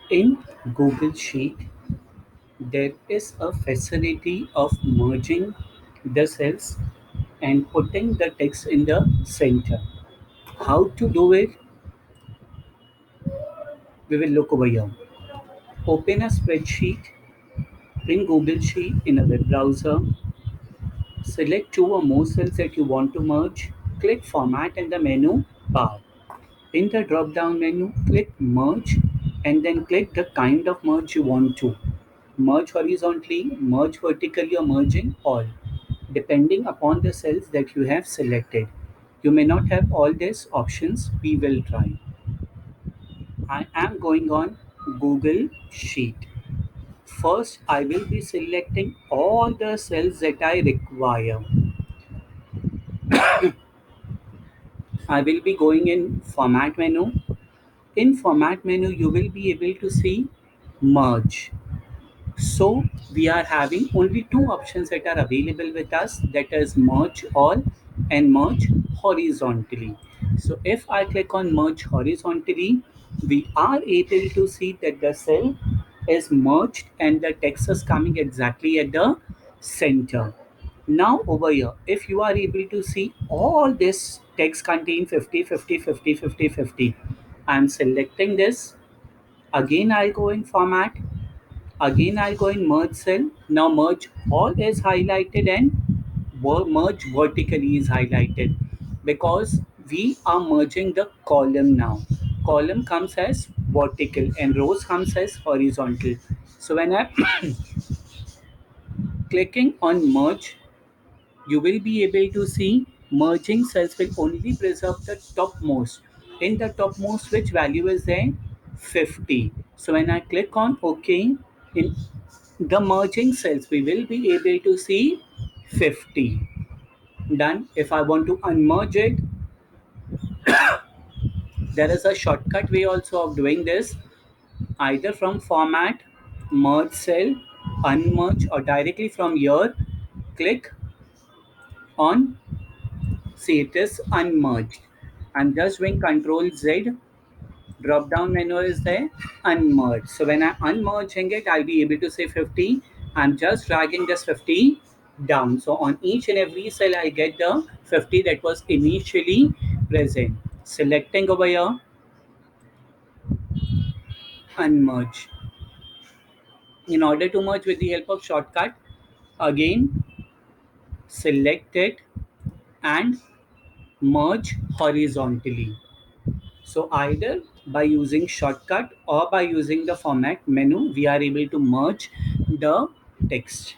In Google Sheet, there is a facility of merging the cells and putting the text in the center. How to do it? We will look over here. Open a spreadsheet in Google Sheet in a web browser. Select two or more cells that you want to merge. Click Format in the menu bar. In the drop down menu, click Merge and then click the kind of merge you want to. Merge horizontally, merge vertically, or merging all, depending upon the cells that you have selected. You may not have all these options, we will try. I am going on Google Sheet. First, I will be selecting all the cells that I require. I will be going in Format menu. In Format menu, you will be able to see Merge. So we are having only two options that are available with us, that is merge all and merge horizontally. So if I click on merge horizontally, we are able to see that the cell is merged and the text is coming exactly at the center. Now over here, if you are able to see all this text contain 50, 50, 50, 50, 50, I'm selecting this. Again, I'll go in format. Again, I'll go in merge cell. Now merge all is highlighted and merge vertically is highlighted because we are merging the column now. Column comes as vertical and rows comes as horizontal. So when I'm clicking on merge, you will be able to see merging cells will only preserve the topmost. In the topmost, which value is there? 50. So when I click on OK, in the merging cells, we will be able to see 50. Done. If I want to unmerge it, there is a shortcut way also of doing this, either from format, merge cell, unmerge, or directly from here, click on see it is unmerged. I'm just doing Control Z. Drop down menu is there, unmerge. So when I'm unmerging it, I'll be able to say 50. I'm just dragging this 50 down. So on each and every cell, I get the 50 that was initially present. Selecting over here, unmerge. In order to merge with the help of shortcut, again select it and merge horizontally. So either by using shortcut or by using the format menu, we are able to merge the text.